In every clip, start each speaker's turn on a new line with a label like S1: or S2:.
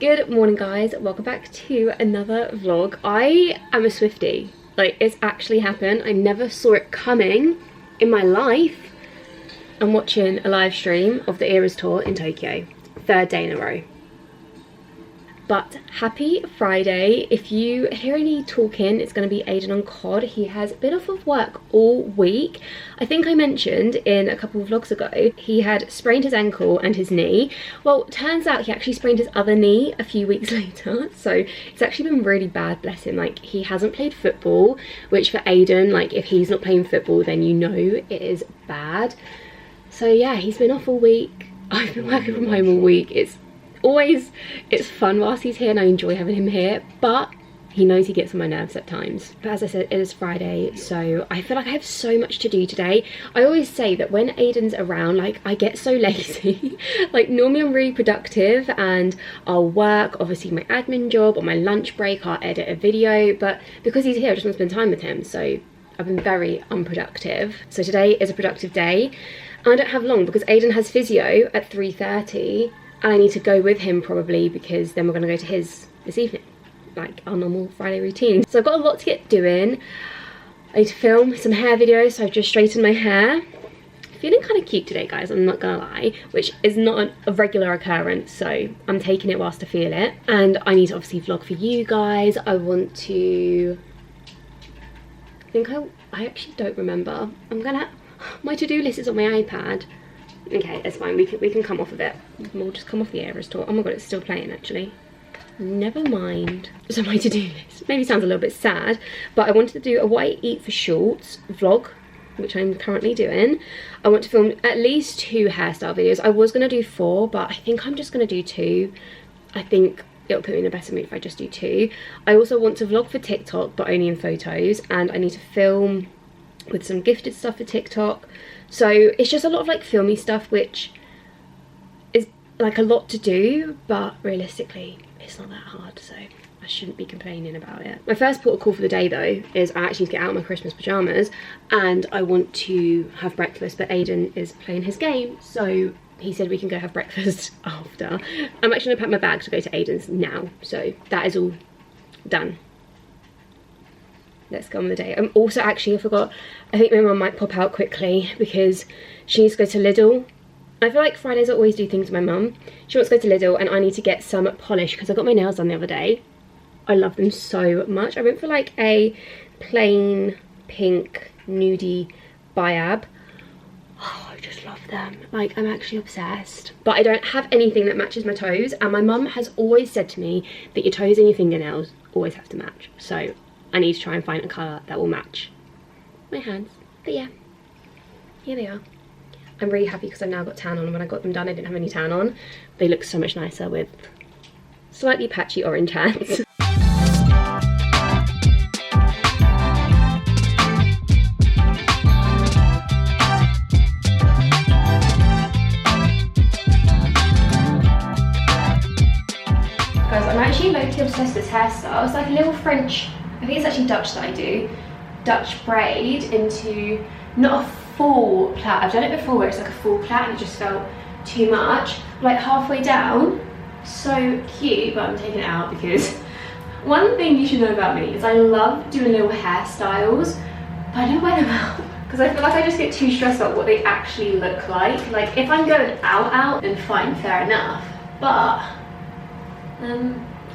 S1: Good morning guys, welcome back to another vlog. I am a Swiftie, like it's actually happened. I never saw it coming in my life. I'm watching a live stream of the Eras tour in Tokyo, third day in a row. But happy Friday. If you hear any talking, it's going to be Aiden on COD. He has been off of work all week. I think I mentioned in a couple of vlogs ago, he had sprained his ankle and his knee. Well, turns out he actually sprained his other knee a few weeks later. So it's actually been really bad, bless him. Like, he hasn't played football, which for Aiden, like if he's not playing football, then you know it is bad. So yeah, he's been off all week. I've been working from home all week. It's fun whilst he's here and I enjoy having him here, but he knows he gets on my nerves at times. But as I said, it is Friday, so I feel like I have so much to do today. I always say that when Aiden's around, like, I get so lazy. Like, normally I'm really productive and I'll work, obviously my admin job, on my lunch break I'll edit a video, but because he's here I just want to spend time with him, so I've been very unproductive. So today is a productive day. I don't have long because Aiden has physio at 3:30. I need to go with him probably because then we're going to go to his this evening, like our normal Friday routine. So I've got a lot to get doing. I need to film some hair videos, so I've just straightened my hair. Feeling kind of cute today, guys, I'm not gonna lie, which is not a regular occurrence, so I'm taking it whilst I feel it. And I need to obviously vlog for you guys. I want to... I actually don't remember. My to-do list is on my iPad. Okay, it's fine, we can come off of it. We'll just come off the Eras tour. Oh my god, it's still playing actually. Never mind. So my to-do list maybe sounds a little bit sad, but I wanted to do a what I eat for shorts vlog, which I'm currently doing. I want to film at least 2 hairstyle videos. I was going to do 4, but I think I'm just going to do 2. I think it'll put me in a better mood if I just do 2. I also want to vlog for TikTok, but only in photos, and I need to film with some gifted stuff for TikTok. So it's just a lot of like filmy stuff, which is like a lot to do, but realistically it's not that hard, so I shouldn't be complaining about it. My first port of call for the day though is I actually need to get out of my Christmas pajamas and I want to have breakfast, but Aiden is playing his game, so he said we can go have breakfast after. I'm actually gonna pack my bag to go to Aiden's now, so that is all done. Let's go on with the day. I'm also actually, I forgot, I think my mum might pop out quickly because she needs to go to Lidl. I feel like Fridays I always do things with my mum. She wants to go to Lidl and I need to get some polish because I got my nails done the other day. I love them so much. I went for like a plain pink nudie biab. Oh, I just love them. Like, I'm actually obsessed. But I don't have anything that matches my toes, and my mum has always said to me that your toes and your fingernails always have to match. So I need to try and find a colour that will match my hands. But yeah, here they are. I'm really happy because I've now got tan on. When I got them done, I didn't have any tan on. They look so much nicer with slightly patchy orange hands. Guys, I'm actually low-key obsessed with this hairstyle. It's like a little French, I think it's actually Dutch that I do, Dutch braid into not a full plait. I've done it before where it's like a full plait and it just felt too much. Like halfway down, so cute, but I'm taking it out because one thing you should know about me is I love doing little hairstyles, but I don't wear them out because I feel like I just get too stressed about what they actually look like. Like if I'm going out, then fine, fair enough, but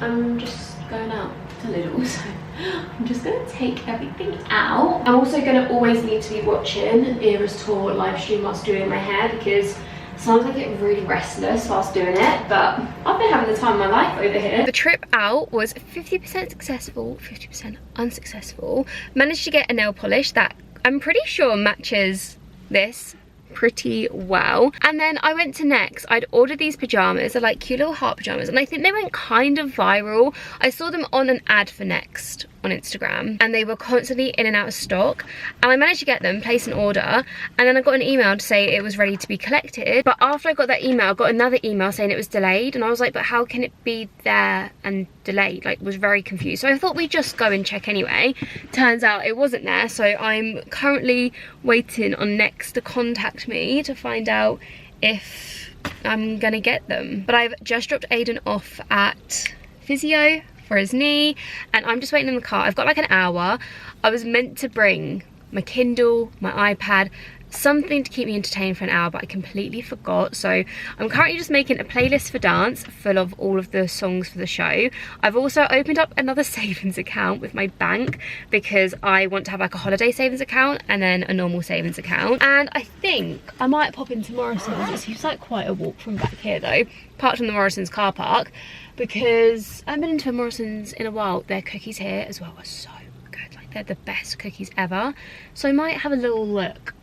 S1: I'm just going out to Lidl, so I'm just gonna take everything out. I'm also gonna always need to be watching an Eras tour live stream whilst doing my hair because sometimes I get really restless whilst doing it, but I've been having the time of my life over here. The trip out was 50% successful, 50% unsuccessful. Managed to get a nail polish that I'm pretty sure matches this pretty well, and then I went to Next. I'd ordered these pajamas. They're like cute little heart pajamas, and I think they went kind of viral. I saw them on an ad for Next on Instagram and they were constantly in and out of stock, and I managed to get them, place an order, and then I got an email to say it was ready to be collected. But after I got that email, I got another email saying it was delayed, and I was like, but how can it be there and delayed? Like, was very confused. So I thought we'd just go and check anyway. Turns out it wasn't there, so I'm currently waiting on Next to contact me to find out if I'm gonna get them. But I've just dropped Aiden off at physio for his knee, and I'm just waiting in the car. I've got like an hour. I was meant to bring my Kindle, my iPad, something to keep me entertained for an hour, but I completely forgot. So I'm currently just making a playlist for dance full of all of the songs for the show. I've also opened up another savings account with my bank because I want to have like a holiday savings account and then a normal savings account. And I think I might pop into Morrison's. It seems like quite a walk from back here though, apart from the Morrison's car park, because I haven't been into a Morrison's in a while. Their cookies here as well are so good. Like, they're the best cookies ever. So I might have a little look.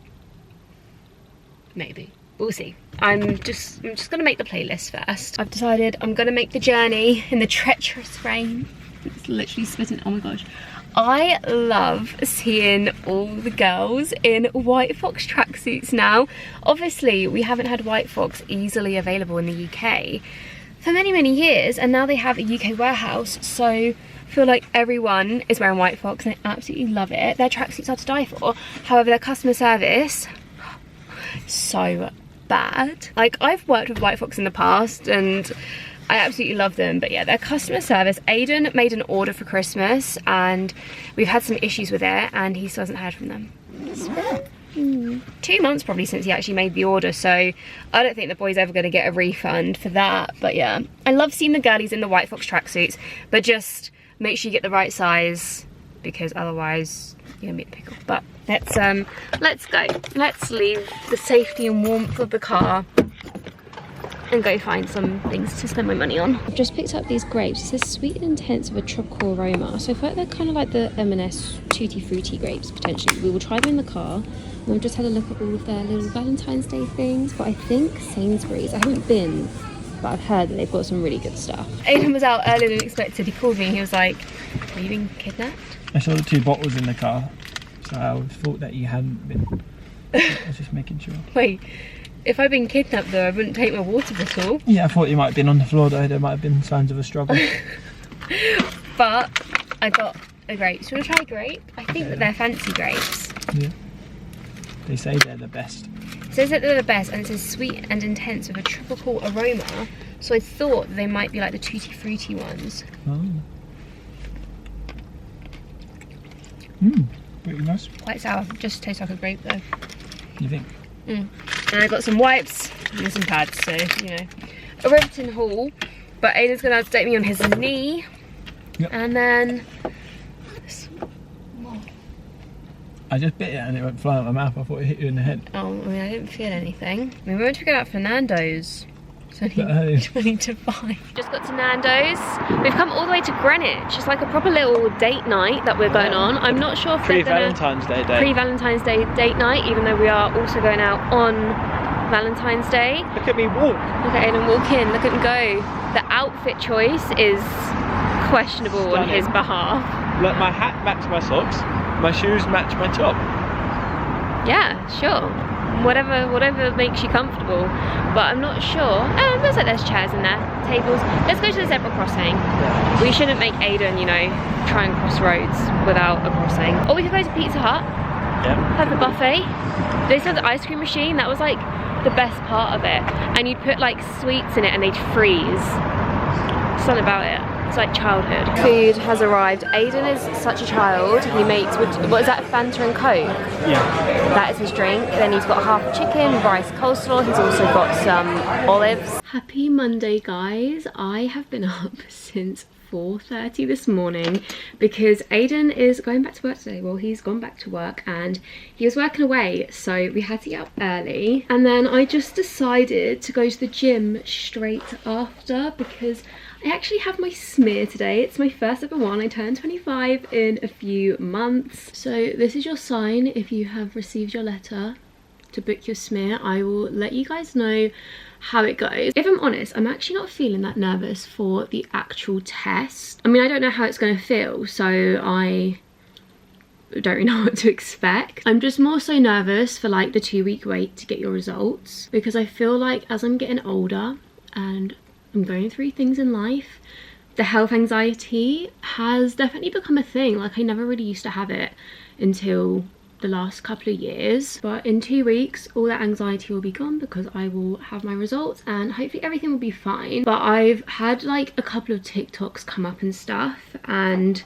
S1: Maybe. We'll see. I'm just gonna make the playlist first. I've decided I'm gonna make the journey in the treacherous rain. It's literally spitting. Oh my gosh. I love seeing all the girls in White Fox tracksuits now. Obviously, we haven't had White Fox easily available in the UK for many, many years, and now they have a UK warehouse, so I feel like everyone is wearing White Fox and I absolutely love it. Their tracksuits are to die for. However, their customer service, so bad. Like, I've worked with White Fox in the past and I absolutely love them, but yeah, their customer service. Aiden made an order for Christmas and we've had some issues with it and he still hasn't heard from them. It's been 2 months probably since he actually made the order, so I don't think the boy's ever going to get a refund for that. But yeah, I love seeing the girlies in the White Fox tracksuits, but just make sure you get the right size because otherwise you're gonna be in a pickle. But let's go. Let's leave the safety and warmth of the car and go find some things to spend my money on. I've just picked up these grapes. It says sweet and intense with a tropical aroma. So I feel like they're kind of like the M&S Tutti Frutti grapes potentially. We will try them in the car. And I've just had a look at all of their little Valentine's Day things. But I think Sainsbury's, I haven't been, but I've heard that they've got some really good stuff. Aiden was out earlier than expected. He called me. He was like, "Are you being kidnapped?"
S2: I saw the 2 bottles in the car, so I thought that you hadn't been. I was just making sure.
S1: Wait, if I'd been kidnapped though, I wouldn't take my water bottle.
S2: Yeah, I thought you might have been on the floor though. There might have been signs of a struggle.
S1: But I got a grape. So we'll try a grape. I think that they're fancy grapes.
S2: Yeah. They say they're the best.
S1: It says that they're the best, and it says sweet and intense with a tropical aroma. So I thought they might be like the Tutti Frutti ones.
S2: Oh. Pretty nice.
S1: Quite sour. Just tastes like a grape though.
S2: You think?
S1: And I got some wipes and some pads, so you know, a riveting haul. But Aiden's gonna update me on his knee, and then
S2: I just bit it and it went flying out my mouth. I thought it hit you in the head.
S1: Oh, I mean, I didn't feel anything. I mean, we went to go out for Nando's. So I need to buy. Just got to Nando's. We've come all the way to Greenwich. It's like a proper little date night that we're going on. I'm not sure if
S2: Pre-Valentine's Day date.
S1: Pre-Valentine's Day date night, even though we are also going out on Valentine's Day.
S2: Look at me walk.
S1: Look at Aiden walk in, look at him go. The outfit choice is questionable on his behalf.
S2: Look, my hat matches my socks. My shoes match my top.
S1: Yeah, sure. Whatever makes you comfortable, but I'm not sure. Oh, looks like there's chairs in there, tables. Let's go to the zebra crossing. Yeah. We shouldn't make Aiden, you know, try and cross roads without a crossing. Or we could go to Pizza Hut, have the buffet. They said the ice cream machine, that was like the best part of it. And you'd put like sweets in it and they'd freeze. Something about it. It's like childhood. Food has arrived. Aiden is such a child. He makes, what is that, Fanta and Coke?
S2: Yeah.
S1: That is his drink. Then he's got half a chicken, rice, coleslaw. He's also got some olives. Happy Monday, guys. I have been up since 4:30 this morning because Aiden is going back to work today. Well, he's gone back to work and he was working away, so we had to get up early. And then I just decided to go to the gym straight after because I actually have my smear today. It's my first ever one. I turned 25 in a few months. So this is your sign if you have received your letter to book your smear. I will let you guys know how it goes. If I'm honest, I'm actually not feeling that nervous for the actual test. I mean, I don't know how it's going to feel, so I don't really know what to expect. I'm just more so nervous for like the 2-week wait to get your results, because I feel like as I'm getting older and I'm going through things in life, the health anxiety has definitely become a thing. Like, I never really used to have it until the last couple of years. But in 2 weeks, all that anxiety will be gone because I will have my results and hopefully everything will be fine. But I've had like a couple of TikToks come up and stuff, and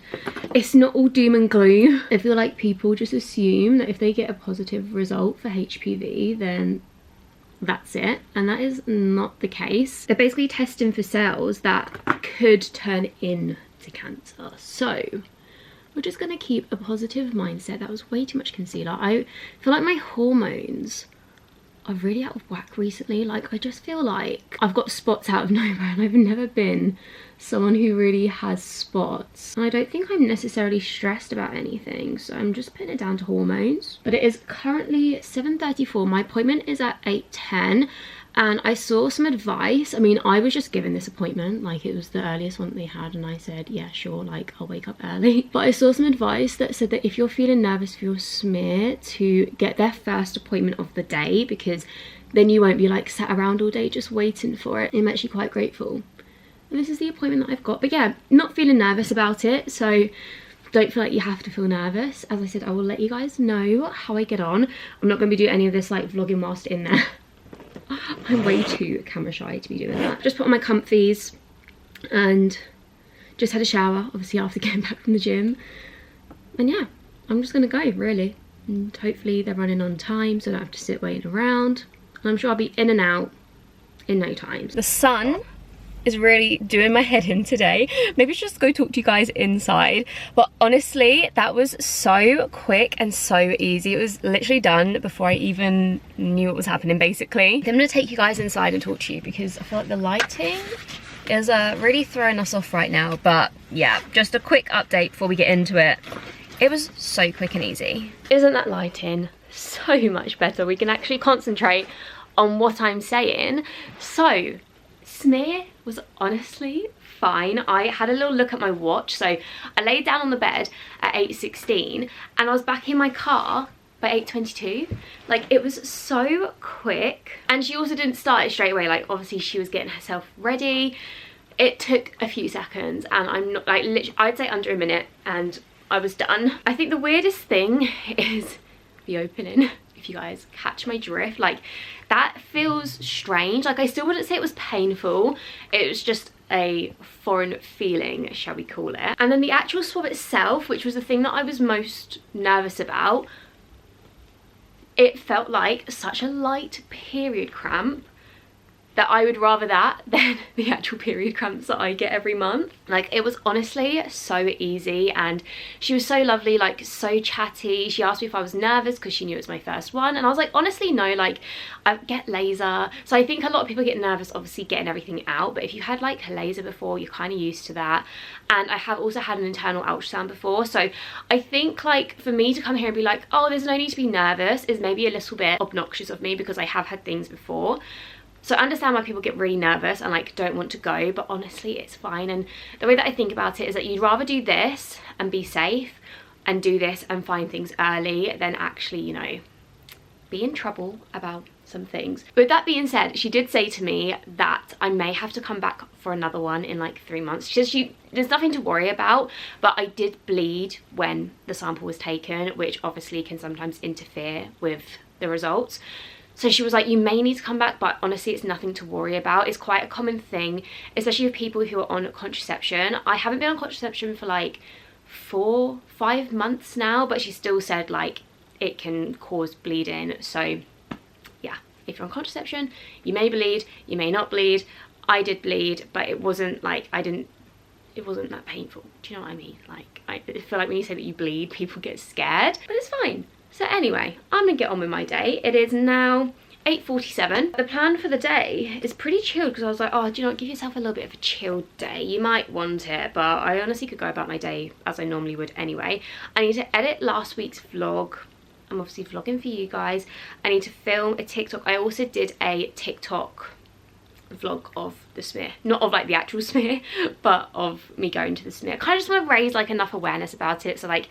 S1: it's not all doom and gloom. I feel like people just assume that if they get a positive result for HPV, then that's it, and that is not the case. They're basically testing for cells that could turn into cancer. So we're just gonna keep a positive mindset. That was way too much concealer. I feel like my hormones are really out of whack recently. Like, I just feel like I've got spots out of nowhere, and I've never been someone who really has spots. And I don't think I'm necessarily stressed about anything, so I'm just putting it down to hormones. But it is currently 7:34. My appointment is at 8:10. And I saw some advice. I mean, I was just given this appointment, like it was the earliest one they had, and I said, yeah, sure, like I'll wake up early. But I saw some advice that said that if you're feeling nervous for your smear, to get their first appointment of the day, because then you won't be like sat around all day just waiting for it. I'm actually quite grateful. And this is the appointment that I've got. But yeah, not feeling nervous about it, so don't feel like you have to feel nervous. As I said, I will let you guys know how I get on. I'm not going to be doing any of this like vlogging whilst in there. I'm way too camera shy to be doing that. Just put on my comfies and just had a shower, obviously after getting back from the gym. And yeah, I'm just gonna go, really. And hopefully they're running on time so I don't have to sit waiting around. And I'm sure I'll be in and out in no time. The sun is really doing my head in today. Maybe I should just go talk to you guys inside. But honestly, that was so quick and so easy. It was literally done before I even knew what was happening, basically. I'm gonna take you guys inside and talk to you because I feel like the lighting is really throwing us off right now. But yeah, just a quick update before we get into it. It was so quick and easy. Isn't that lighting so much better? We can actually concentrate on what I'm saying. So, smear was honestly fine. I had a little look at my watch, so I laid down on the bed at 8:16 and I was back in my car by 8:22. Like, it was so quick. And she also didn't start it straight away. Like, obviously she was getting herself ready. It took a few seconds, and I'm not like, literally, I'd say under a minute, and I was done. I think the weirdest thing is the opening, if you guys catch my drift. Like, that feels strange. Like, I still wouldn't say it was painful. It was just a foreign feeling, shall we call it. And then the actual swab itself, which was the thing that I was most nervous about, it felt like such a light period cramp that I would rather that than the actual period cramps that I get every month. Like, it was honestly so easy, and she was so lovely, like so chatty. She asked me if I was nervous because she knew it was my first one, and I was like, honestly no, like I get laser. So I think a lot of people get nervous obviously getting everything out, but if you had like laser before, you're kind of used to that. And I have also had an internal ultrasound before, so I think like for me to come here and be like, oh, there's no need to be nervous, is maybe a little bit obnoxious of me because I have had things before. So I understand why people get really nervous and like don't want to go, but honestly it's fine. And the way that I think about it is that you'd rather do this and be safe and do this and find things early than actually, you know, be in trouble about some things. With that being said, she did say to me that I may have to come back for another one in like 3 months. She says there's nothing to worry about, but I did bleed when the sample was taken, which obviously can sometimes interfere with the results. So she was like, you may need to come back, but honestly, it's nothing to worry about. It's quite a common thing, especially with people who are on contraception. I haven't been on contraception for like 4-5 months now, but she still said like it can cause bleeding. So yeah, if you're on contraception, you may bleed, you may not bleed. I did bleed, but it wasn't like, it wasn't that painful. Do you know what I mean? Like, I feel like when you say that you bleed, people get scared, but it's fine. So anyway, I'm gonna get on with my day. It is now 8:47. The plan for the day is pretty chilled because I was like, oh, do you know what, give yourself a little bit of a chilled day. You might want it, but I honestly could go about my day as I normally would anyway. I need to edit last week's vlog. I'm obviously vlogging for you guys. I need to film a TikTok. I also did a TikTok vlog of the smear, not of like the actual smear, but of me going to the smear. Kind of just want to raise like enough awareness about it. So like,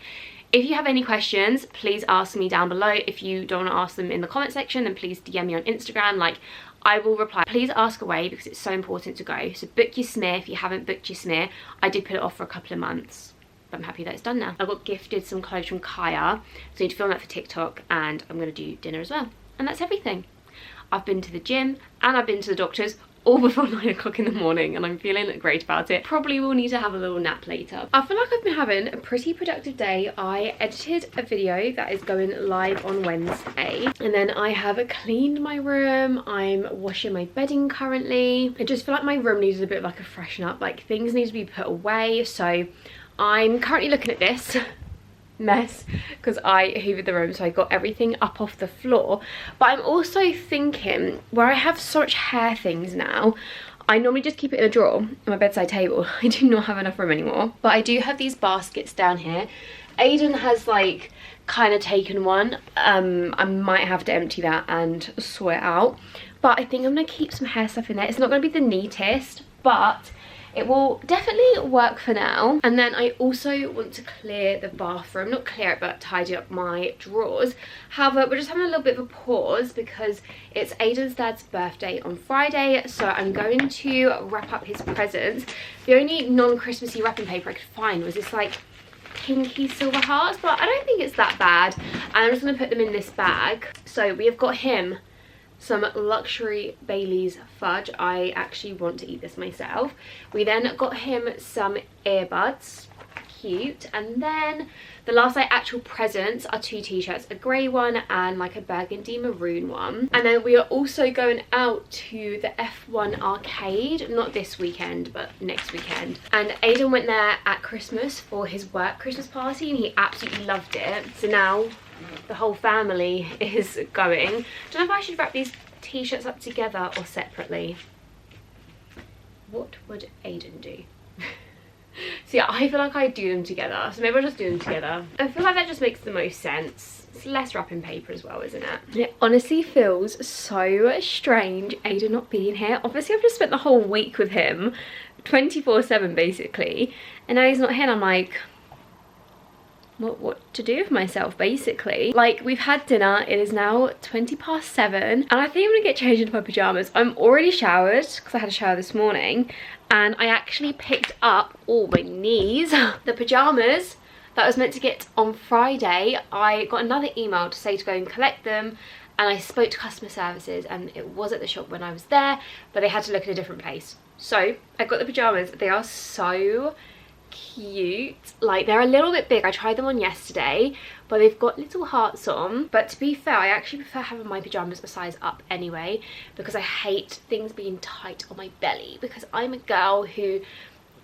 S1: if you have any questions, please ask me down below. If you don't want to ask them in the comment section, then please DM me on Instagram. Like, I will reply. Please ask away because it's so important to go. So book your smear if you haven't booked your smear. I did put it off for a couple of months. I'm happy that it's done now. I got gifted some clothes from Kaya, so I need to film that for TikTok, and I'm gonna do dinner as well. And that's everything. I've been to the gym and I've been to the doctor's all before 9 o'clock in the morning, and I'm feeling great about it. Probably will need to have a little nap later. I feel like I've been having a pretty productive day. I edited a video that is going live on Wednesday, and then I have cleaned my room. I'm washing my bedding currently. I just feel like my room needed a bit of like a freshen up, like things need to be put away. So I'm currently looking at this mess because I hoovered the room, so I got everything up off the floor. But I'm also thinking, where I have so much hair things now, I normally just keep it in a drawer on my bedside table. I do not have enough room anymore, but I do have these baskets down here. Aiden has like kind of taken one. I might have to empty that and sort it out, but I think I'm gonna keep some hair stuff in there. It's not gonna be the neatest, but it will definitely work for now. And then I also want to clear the bathroom, not clear it, but tidy up my drawers. However, we're just having a little bit of a pause because it's Aiden's dad's birthday on Friday, so I'm going to wrap up his presents. The only non-Christmassy wrapping paper I could find was this like pinky silver hearts, but I don't think it's that bad, and I'm just going to put them in this bag. So we have got him some luxury Bailey's fudge. I actually want to eat this myself. We then got him some earbuds, cute, and then the last like actual presents are 2 t-shirts, a grey one and like a burgundy maroon one. And then we are also going out to the F1 arcade, not this weekend but next weekend, and Aiden went there at Christmas for his work Christmas party and he absolutely loved it. So now the whole family is going. Don't know if I should wrap these t-shirts up together or separately. What would Aiden do? So yeah, I feel like I do them together, so maybe I'll just do them together. I feel like that just makes the most sense. It's less wrapping paper as well, isn't it? It honestly feels so strange Aiden not being here. Obviously I've just spent the whole week with him 24/7 basically, and now he's not here and I'm like, what to do with myself basically. Like, we've had dinner, it is now 7:20, and I think I'm gonna get changed into my pajamas. I'm already showered because I had a shower this morning, and I actually picked up all my knees the pajamas that I was meant to get on Friday. I got another email to say to go and collect them, and I spoke to customer services and it was at the shop when I was there, but they had to look at a different place. So I got the pajamas. They are so cute. Like, they're a little bit big. I tried them on yesterday, but they've got little hearts on. But to be fair, I actually prefer having my pajamas a size up anyway, because I hate things being tight on my belly, because I'm a girl who,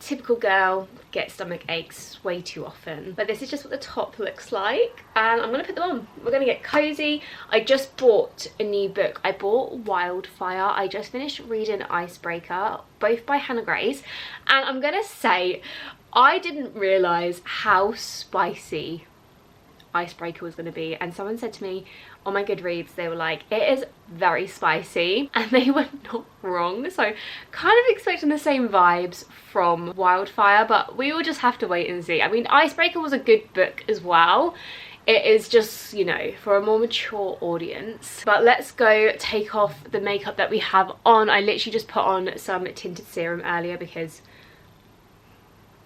S1: typical girl, gets stomach aches way too often. But this is just what the top looks like, and I'm gonna put them on. We're gonna get cozy. I just bought a new book. I bought Wildfire. I just finished reading Icebreaker, both by Hannah Grace, and I'm gonna say I didn't realise how spicy Icebreaker was going to be, and someone said to me on my Goodreads, they were like, it is very spicy, and they were not wrong. So kind of expecting the same vibes from Wildfire, but we will just have to wait and see. I mean, Icebreaker was a good book as well. It is just, you know, for a more mature audience. But let's go take off the makeup that we have on. I literally just put on some tinted serum earlier because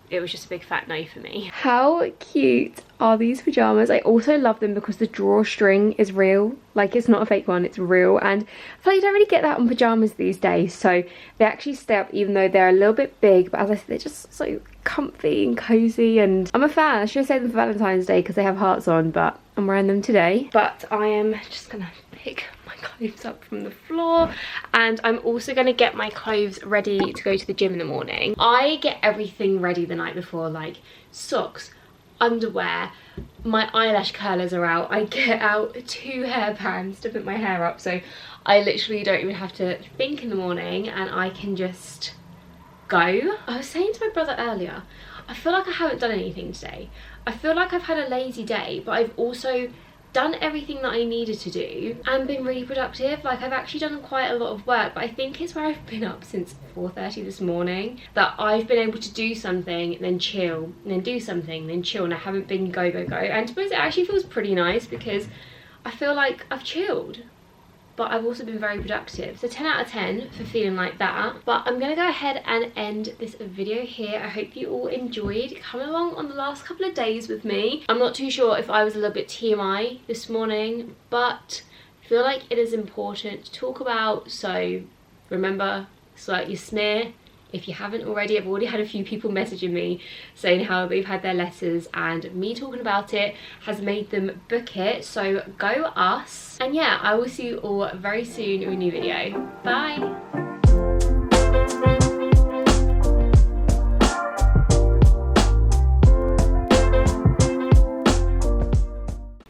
S1: it was just a big fat no for me. How cute are these pajamas? I also love them because the drawstring is real. Like, it's not a fake one, it's real. And I feel like you don't really get that on pajamas these days. So they actually stay up even though they're a little bit big. But as I said, they're just so comfy and cozy. And I'm a fan. I should have saved them for Valentine's Day because they have hearts on. But I'm wearing them today. But I am just gonna pick my clothes up from the floor, and I'm also going to get my clothes ready to go to the gym in the morning. I get everything ready the night before, like socks, underwear, my eyelash curlers are out, I get out 2 hairbands to put my hair up, so I literally don't even have to think in the morning and I can just go. I was saying to my brother earlier, I feel like I haven't done anything today. I feel like I've had a lazy day, but I've also done everything that I needed to do and been really productive. Like, I've actually done quite a lot of work, but I think it's where I've been up since 4:30 this morning that I've been able to do something and then chill and then do something and then chill, and I haven't been go go go. And to be honest, it actually feels pretty nice because I feel like I've chilled. but I've also been very productive. So 10 out of 10 for feeling like that. But I'm gonna go ahead and end this video here. I hope you all enjoyed coming along on the last couple of days with me. I'm not too sure if I was a little bit TMI this morning, but I feel like it is important to talk about. So remember, sort out your smear. If you haven't already, I've already had a few people messaging me saying how they've had their letters, and me talking about it has made them book it. So go us. And yeah, I will see you all very soon in a new video. Bye.